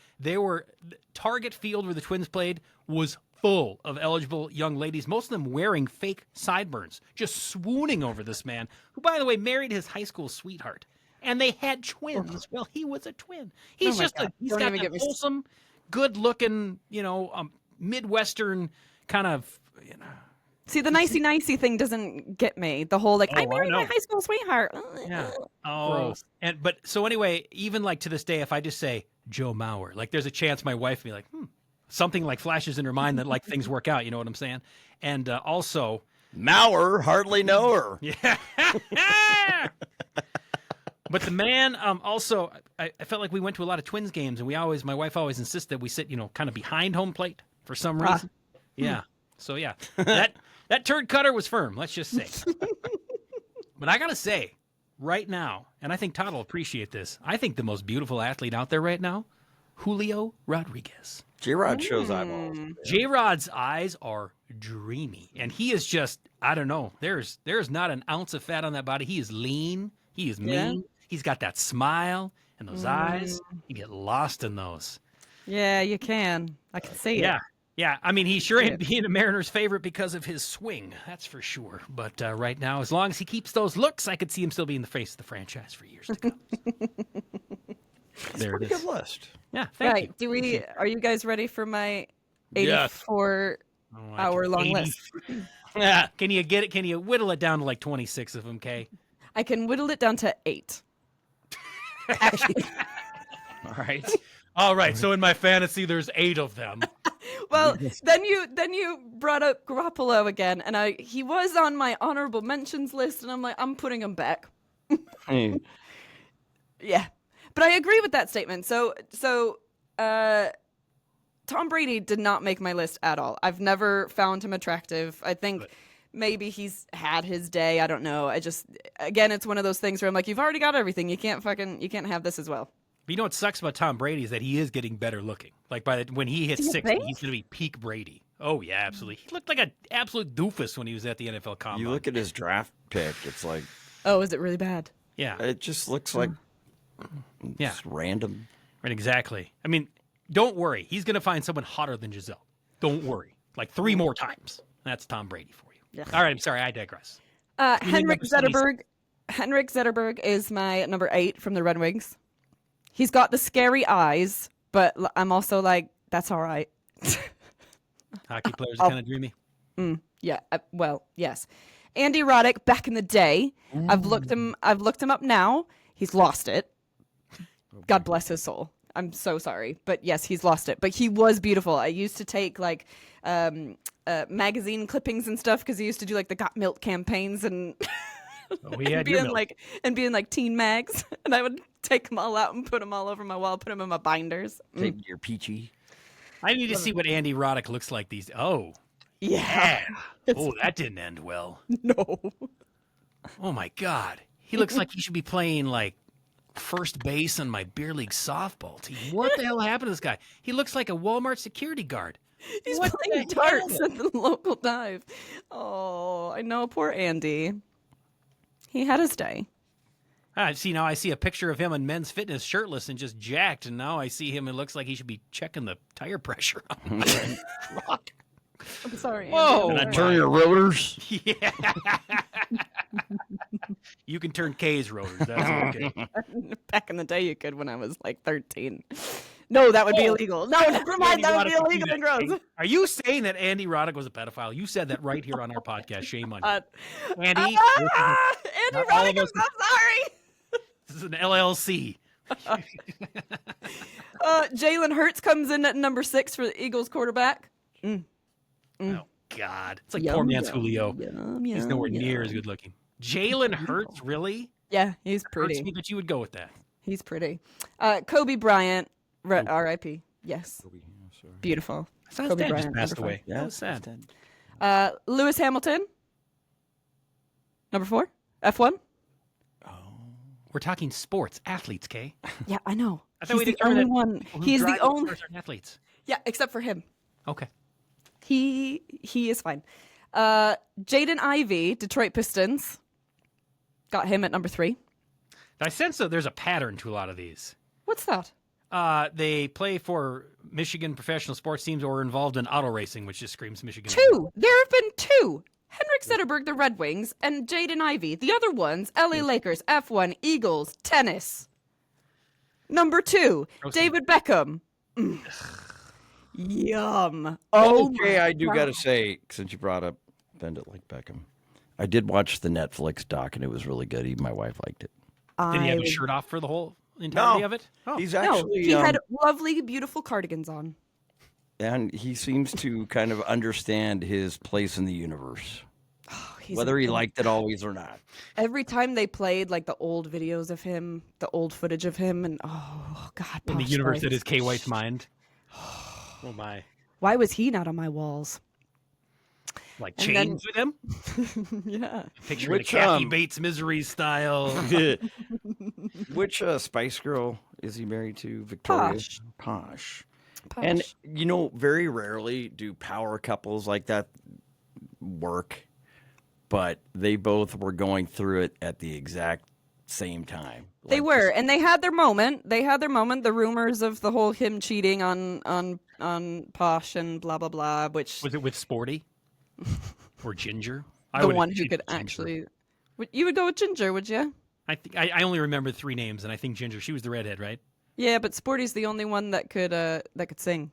[SPEAKER 3] Target Field where the Twins played was full of eligible young ladies, most of them wearing fake sideburns, just swooning over this man, who, by the way, married his high school sweetheart. And they had twins. Well, he was a twin. He's he's got that wholesome, good-looking, Midwestern kind of,
[SPEAKER 1] See, the nicey thing doesn't get me. The whole I married my high school sweetheart.
[SPEAKER 3] Yeah. Oh. But so anyway, even like to this day, if I just say Joe Mauer, like there's a chance my wife would be like, something like flashes in her mind that like things work out. You know what I'm saying? And also,
[SPEAKER 2] Mauer, hardly know her.
[SPEAKER 3] Yeah. But the man, also, I felt like we went to a lot of Twins games, and my wife always insisted we sit, kind of behind home plate for some reason. Yeah. So yeah, that turd cutter was firm. Let's just say. But I gotta say, right now, and I think Todd will appreciate this. I think the most beautiful athlete out there right now, Julio Rodriguez.
[SPEAKER 2] J-Rod shows eyeballs.
[SPEAKER 3] J-Rod's eyes are dreamy, and he is just, I don't know. There's not an ounce of fat on that body. He is lean. He is mean. He's got that smile and those eyes. You get lost in those.
[SPEAKER 1] Yeah, you can. I can see it.
[SPEAKER 3] Yeah. I mean, he sure ain't being a Mariners' favorite because of his swing. That's for sure. But right now, as long as he keeps those looks, I could see him still being the face of the franchise for years to come.
[SPEAKER 2] There it is. Good list.
[SPEAKER 3] Yeah, thank you.
[SPEAKER 1] Are you guys ready for my 84-hour-long list?
[SPEAKER 3] Yeah. Can you get it? Can you whittle it down to like 26 of them, Kay?
[SPEAKER 1] I can whittle it down to 8. Actually.
[SPEAKER 3] All right. So in my fantasy, there's 8 of them.
[SPEAKER 1] Well, then you brought up Garoppolo again, and he was on my honorable mentions list, and I'm like, I'm putting him back. Yeah, but I agree with that statement. So Tom Brady did not make my list at all. I've never found him attractive. I think maybe he's had his day. I don't know. Again, it's one of those things where I'm like, you've already got everything. You can't have this as well.
[SPEAKER 3] But you know what sucks about Tom Brady is that he is getting better looking. Like when he hits 60, he's going to be peak Brady. Oh yeah, absolutely. He looked like an absolute doofus when he was at the NFL Combine.
[SPEAKER 2] You look at his draft pick; it's like,
[SPEAKER 1] oh, is it really bad?
[SPEAKER 3] Yeah,
[SPEAKER 2] it just looks like, it's random.
[SPEAKER 3] Right, exactly. I mean, don't worry. He's going to find someone hotter than Giselle. Don't worry. Like 3 more times. That's Tom Brady for you. Yeah. All right, I'm sorry. I digress.
[SPEAKER 1] Henrik Zetterberg is my number 8 from the Red Wings. He's got the scary eyes, but I'm also like, that's all right.
[SPEAKER 3] Hockey players are kind of dreamy.
[SPEAKER 1] Yeah. Well, yes. Andy Roddick back in the day. I've looked him up now. He's lost it. God bless his soul. I'm so sorry, but yes, he's lost it. But he was beautiful. I used to take like magazine clippings and stuff because he used to do like the Got Milk campaigns and be in like teen mags, and I would take them all out and put them all over my wall, put them in my binders.
[SPEAKER 2] Take your peachy.
[SPEAKER 3] I need to see what Andy Roddick looks like these. Oh,
[SPEAKER 1] yeah.
[SPEAKER 3] Oh, that didn't end well.
[SPEAKER 1] No.
[SPEAKER 3] Oh my God, he looks like he should be playing like first base on my beer league softball team. What the hell happened to this guy? He looks like a Walmart security guard.
[SPEAKER 1] He's
[SPEAKER 3] What
[SPEAKER 1] playing
[SPEAKER 3] the
[SPEAKER 1] darts
[SPEAKER 3] hell?
[SPEAKER 1] at the local dive. Oh, I know, poor Andy. He had his day.
[SPEAKER 3] See, now I see a picture of him in Men's Fitness shirtless and just jacked, and now I see him. It looks like he should be checking the tire pressure on the truck.
[SPEAKER 1] I'm sorry, Andy.
[SPEAKER 3] Whoa.
[SPEAKER 2] Can I turn your rotors?
[SPEAKER 3] Yeah. You can turn K's rotors. That's okay.
[SPEAKER 1] Back in the day, you could when I was like 13. No, that would be illegal. No, never mind. That would be illegal and gross.
[SPEAKER 3] Are you saying that Andy Roddick was a pedophile? You said that right here on our podcast. Shame on you. Andy,
[SPEAKER 1] Andy
[SPEAKER 3] not all of
[SPEAKER 1] Roddick, I'm
[SPEAKER 3] us-
[SPEAKER 1] so sorry.
[SPEAKER 3] this is an LLC.
[SPEAKER 1] Jalen Hurts comes in at number 6 for the Eagles quarterback.
[SPEAKER 3] Oh, God. It's like
[SPEAKER 1] Yum,
[SPEAKER 3] poor man's
[SPEAKER 1] yum,
[SPEAKER 3] Julio.
[SPEAKER 1] Yum,
[SPEAKER 3] He's
[SPEAKER 1] yum,
[SPEAKER 3] nowhere
[SPEAKER 1] yum.
[SPEAKER 3] near as good looking. Jalen Hurts, really?
[SPEAKER 1] Yeah, he's
[SPEAKER 3] Hurts
[SPEAKER 1] pretty.
[SPEAKER 3] me that you would go with that.
[SPEAKER 1] He's pretty. Kobe Bryant, R.I.P. Yes. Beautiful.
[SPEAKER 3] I thought his
[SPEAKER 1] Kobe
[SPEAKER 3] dad just
[SPEAKER 1] Bryant,
[SPEAKER 3] passed
[SPEAKER 1] number
[SPEAKER 3] away. That was sad.
[SPEAKER 1] Lewis Hamilton, number 4, F1.
[SPEAKER 3] We're talking sports, athletes, Kay.
[SPEAKER 1] Yeah, I know.
[SPEAKER 3] I thought
[SPEAKER 1] He's
[SPEAKER 3] we
[SPEAKER 1] the
[SPEAKER 3] determined
[SPEAKER 1] only
[SPEAKER 3] that
[SPEAKER 1] one.
[SPEAKER 3] people who
[SPEAKER 1] He's the
[SPEAKER 3] drive
[SPEAKER 1] only.
[SPEAKER 3] cars are athletes.
[SPEAKER 1] Yeah, except for him.
[SPEAKER 3] Okay.
[SPEAKER 1] He is fine. Jaden Ivey, Detroit Pistons. Got him at number 3.
[SPEAKER 3] I sense that there's a pattern to a lot of these.
[SPEAKER 1] What's that?
[SPEAKER 3] They play for Michigan professional sports teams or are involved in auto racing, which just screams Michigan.
[SPEAKER 1] 2. There have been 2. Henrik Zetterberg, the Red Wings, and Jaden Ivey. The other ones, LA Lakers, F1, Eagles, tennis. Number 2, David Beckham. Yum. Oh,
[SPEAKER 2] Okay, I do
[SPEAKER 1] my
[SPEAKER 2] got to
[SPEAKER 1] God.
[SPEAKER 2] say, since you brought up Bend It Like Beckham, I did watch the Netflix doc, and it was really good. Even my wife liked it.
[SPEAKER 3] Did he have
[SPEAKER 1] I
[SPEAKER 3] his shirt off for the whole entirety of it? Oh.
[SPEAKER 2] He's
[SPEAKER 1] No,
[SPEAKER 2] actually,
[SPEAKER 1] he had lovely, beautiful cardigans on.
[SPEAKER 2] and he seems to kind of understand his place in the universe,
[SPEAKER 1] Oh, he's
[SPEAKER 2] whether he
[SPEAKER 1] a-
[SPEAKER 2] liked it always or not.
[SPEAKER 1] Every time they played like the old videos of him, the old footage of him, and oh God,
[SPEAKER 3] In the
[SPEAKER 1] Posh
[SPEAKER 3] universe
[SPEAKER 1] Spice.
[SPEAKER 3] that is Kay White's mind. Oh my.
[SPEAKER 1] Why was he not on my walls?
[SPEAKER 3] Like
[SPEAKER 1] And then-
[SPEAKER 3] chains with him?
[SPEAKER 1] Yeah.
[SPEAKER 3] Picture
[SPEAKER 2] Which,
[SPEAKER 3] the Kathy Bates Misery style.
[SPEAKER 2] Which Spice Girl is he married to? Victoria? Posh. And, you know, very rarely do power couples like that work, but they both were going through it at the exact same time.
[SPEAKER 1] They
[SPEAKER 2] Like,
[SPEAKER 1] were, and they had their moment. They had their moment. The rumors of the whole him cheating on Posh and blah blah blah, which
[SPEAKER 3] Was it with Sporty? Or Ginger?
[SPEAKER 1] the
[SPEAKER 3] would've
[SPEAKER 1] one who
[SPEAKER 3] cheated
[SPEAKER 1] could
[SPEAKER 3] Ginger.
[SPEAKER 1] actually. You would go with Ginger, would you?
[SPEAKER 3] I think I only remember 3 names, and I think Ginger. She was the redhead, right?
[SPEAKER 1] Yeah, but Sporty's the only one that could sing.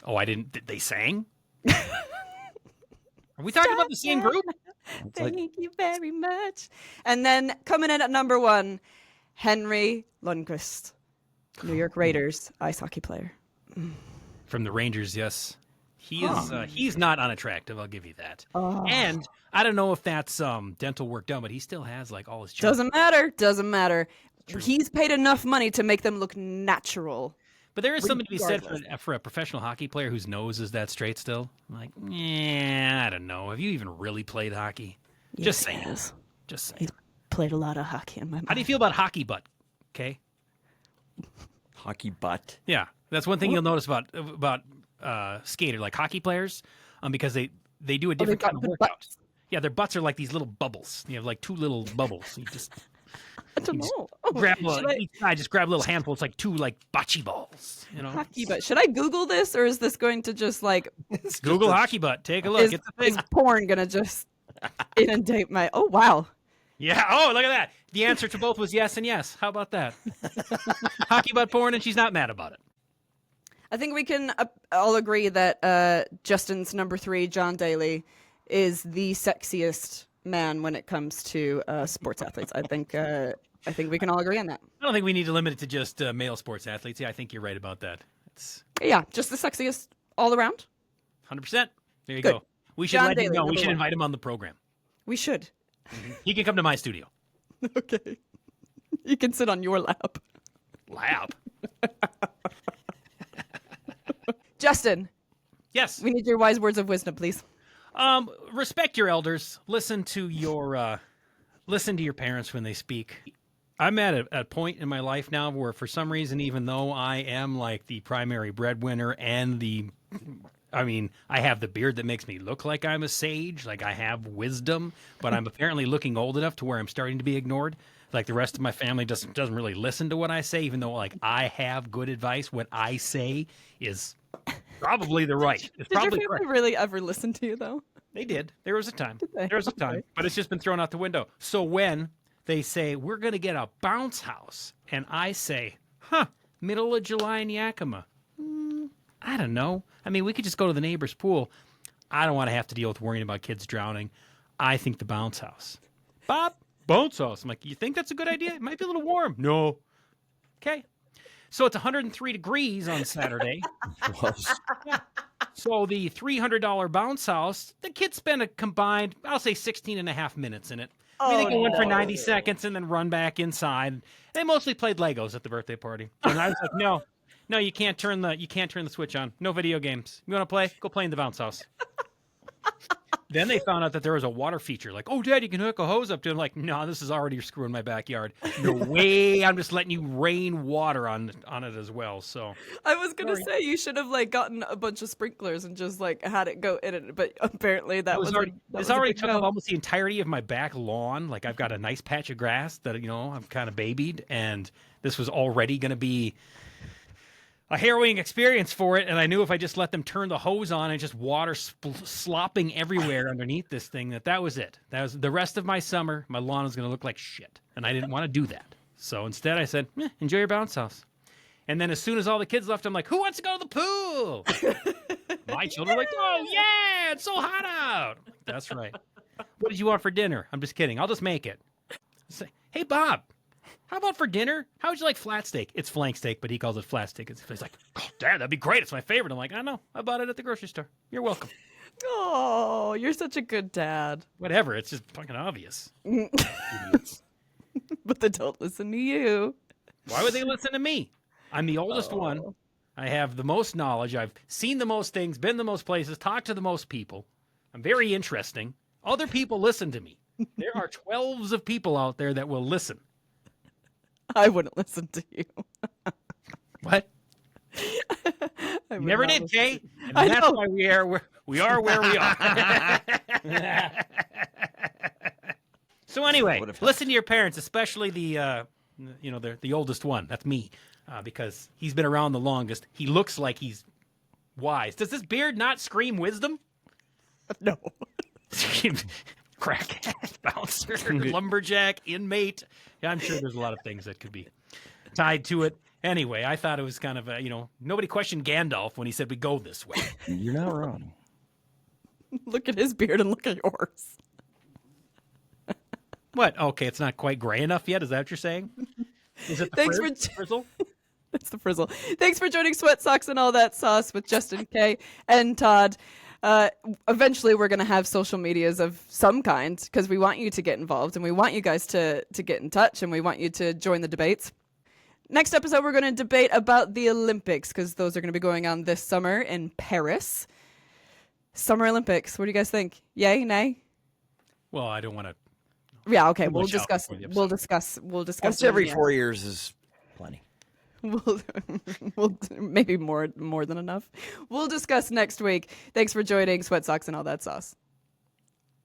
[SPEAKER 3] Oh, I didn't. They sang. Are we talking about the same group?
[SPEAKER 1] Thank you very much. And then coming in at number 1, Henry Lundqvist, New York Raiders ice hockey player.
[SPEAKER 3] From the Rangers, yes. He is. He's not unattractive. I'll give you that. And I don't know if that's dental work done, but he still has like all his. Junk.
[SPEAKER 1] Doesn't matter. Doesn't matter. He's paid enough money to make them look natural.
[SPEAKER 3] But there is something to be said
[SPEAKER 1] Regardless.
[SPEAKER 3] for a professional hockey player whose nose is that straight still. I'm like, yeah, I don't know. Have you even really played hockey? Just saying.
[SPEAKER 1] Yes.
[SPEAKER 3] Just saying.
[SPEAKER 1] He's played a lot of hockey in my mind.
[SPEAKER 3] How do you feel about hockey butt? Okay.
[SPEAKER 2] hockey butt.
[SPEAKER 3] Yeah, that's one thing you'll notice about skater like hockey players, because they do a different
[SPEAKER 1] got
[SPEAKER 3] kind of
[SPEAKER 1] the
[SPEAKER 3] workout.
[SPEAKER 1] butts.
[SPEAKER 3] Yeah, their butts are like these little bubbles. You have like 2 little bubbles. You just
[SPEAKER 1] I don't know. Oh,
[SPEAKER 3] grab
[SPEAKER 1] should I-
[SPEAKER 3] each guy just grab a little handful. It's like 2 like bocce balls. You know.
[SPEAKER 1] hockey butt. Should I Google this, or is this going to just like
[SPEAKER 3] Google hockey butt. Take a look.
[SPEAKER 1] is,
[SPEAKER 3] It's a thing.
[SPEAKER 1] is porn gonna just inundate my? Oh wow.
[SPEAKER 3] Yeah. Oh, look at that. The answer to both was yes and yes. How about that? Hockey butt porn, and she's not mad about it.
[SPEAKER 1] I think we can all agree that Justin's number 3, John Daly, is the sexiest man when it comes to sports athletes. I think we can all agree on that.
[SPEAKER 3] I don't think we need to limit it to just male sports athletes. Yeah, I think you're right about that. It's
[SPEAKER 1] Yeah, just the sexiest all around.
[SPEAKER 3] 100%. There you
[SPEAKER 1] Good.
[SPEAKER 3] go. We should
[SPEAKER 1] John
[SPEAKER 3] let him
[SPEAKER 1] Daly,
[SPEAKER 3] know. We
[SPEAKER 1] number
[SPEAKER 3] should
[SPEAKER 1] 1.
[SPEAKER 3] invite him on the program.
[SPEAKER 1] We should.
[SPEAKER 3] He can come to my studio.
[SPEAKER 1] Okay. You can sit on your lap.
[SPEAKER 3] Lab.
[SPEAKER 1] Justin,
[SPEAKER 3] Yes.
[SPEAKER 1] we need your wise words of wisdom, please.
[SPEAKER 3] Respect your elders. Listen to your parents when they speak. I'm at a point in my life now where, for some reason, even though I am like the primary breadwinner and I have the beard that makes me look like I'm a sage, like I have wisdom, but I'm apparently looking old enough to where I'm starting to be ignored. Like the rest of my family doesn't really listen to what I say, even though like I have good advice. What I say is probably the right. It's
[SPEAKER 1] Did your
[SPEAKER 3] probably
[SPEAKER 1] family
[SPEAKER 3] correct.
[SPEAKER 1] really ever listen to you, though?
[SPEAKER 3] They did. There was a time.
[SPEAKER 1] they?
[SPEAKER 3] There was a time,
[SPEAKER 1] Okay.
[SPEAKER 3] but it's just been thrown out the window. So when they say we're going to get a bounce house, and I say, middle of July in Yakima. I don't know. I mean, we could just go to the neighbor's pool. I don't want to have to deal with worrying about kids drowning. I think the bounce house. Bob, bounce house. I'm like, you think that's a good idea? It might be a little warm. No. Okay. So it's 103 degrees on Saturday. Yeah. So the $300 bounce house, the kids spend a combined, I'll say 16 and a half minutes in it. I mean, they go in for 90 seconds and then run back inside. They mostly played Legos at the birthday party. And I was like, no, you can't turn the switch on. No video games. You want to play? Go play in the bounce house. Then they found out that there was a water feature. Like, oh, Dad, you can hook a hose up to it. I'm like, no, this is already screwing my backyard. No way. I'm just letting you rain water on it as well. So
[SPEAKER 1] I was gonna say you should have like gotten a bunch of sprinklers and just like had it go in it, but apparently that was
[SPEAKER 3] already
[SPEAKER 1] that
[SPEAKER 3] this
[SPEAKER 1] was a
[SPEAKER 3] already
[SPEAKER 1] big
[SPEAKER 3] took
[SPEAKER 1] no.
[SPEAKER 3] up almost the entirety of my back lawn. Like I've got a nice patch of grass that I've kind of babied, and this was already going to be a harrowing experience for it. And I knew if I just let them turn the hose on and just water slopping everywhere underneath this thing, that was it. That was the rest of my summer. My lawn was going to look like shit, and I didn't want to do that. So instead, I said, enjoy your bounce house. And then as soon as all the kids left, I'm like, who wants to go to the pool? My children were like, oh, yeah, it's so hot out. That's right. What did you want for dinner? I'm just kidding. I'll just make it. Say, hey, Bob, how about for dinner? How would you like flat steak? It's flank steak, but he calls it flat steak. He's like, oh, Dad, that'd be great. It's my favorite. I'm like, I know. I bought it at the grocery store. You're welcome.
[SPEAKER 1] Oh, you're such a good dad.
[SPEAKER 3] Whatever. It's just fucking obvious.
[SPEAKER 1] But they don't listen to you.
[SPEAKER 3] Why would they listen to me? I'm the oldest one. I have the most knowledge. I've seen the most things, been the most places, talked to the most people. I'm very interesting. Other people listen to me. There are 12s of people out there that will listen.
[SPEAKER 1] I wouldn't listen to you.
[SPEAKER 3] What?
[SPEAKER 1] I would
[SPEAKER 3] Never
[SPEAKER 1] not
[SPEAKER 3] did,
[SPEAKER 1] listen
[SPEAKER 3] Kay.
[SPEAKER 1] to you.
[SPEAKER 3] And
[SPEAKER 1] I
[SPEAKER 3] that's
[SPEAKER 1] know.
[SPEAKER 3] why we are where we are. So anyway, listen to your parents, especially the oldest one. That's me, because he's been around the longest. He looks like he's wise. Does this beard not scream wisdom?
[SPEAKER 1] No.
[SPEAKER 3] Crackhead, bouncer, lumberjack, inmate. Yeah, I'm sure there's a lot of things that could be tied to it. Anyway, I thought it was kind of nobody questioned Gandalf when he said we go this way.
[SPEAKER 2] You're not wrong.
[SPEAKER 1] Look at his beard and look at yours.
[SPEAKER 3] What? Okay, it's not quite gray enough yet. Is that what you're saying? Is it the
[SPEAKER 1] Thanks
[SPEAKER 3] frizzle?
[SPEAKER 1] It's the frizzle. Thanks for joining Sweat Socks and All That Sauce with Justin K and Todd. Eventually, we're going to have social medias of some kind because we want you to get involved and we want you guys to get in touch and we want you to join the debates. Next episode, we're going to debate about the Olympics because those are going to be going on this summer in Paris. Summer Olympics. What do you guys think? Yay? Nay?
[SPEAKER 3] Well, I don't want to.
[SPEAKER 1] Yeah. Okay.
[SPEAKER 3] Too
[SPEAKER 1] We'll
[SPEAKER 3] much out
[SPEAKER 1] discuss.
[SPEAKER 3] before the
[SPEAKER 1] We'll
[SPEAKER 3] episode.
[SPEAKER 1] discuss. We'll discuss.
[SPEAKER 2] Once
[SPEAKER 1] it in
[SPEAKER 2] every
[SPEAKER 1] the end.
[SPEAKER 2] 4 years is plenty.
[SPEAKER 1] We'll maybe more than enough. We'll discuss next week. Thanks for joining Sweat Socks and All That Sauce.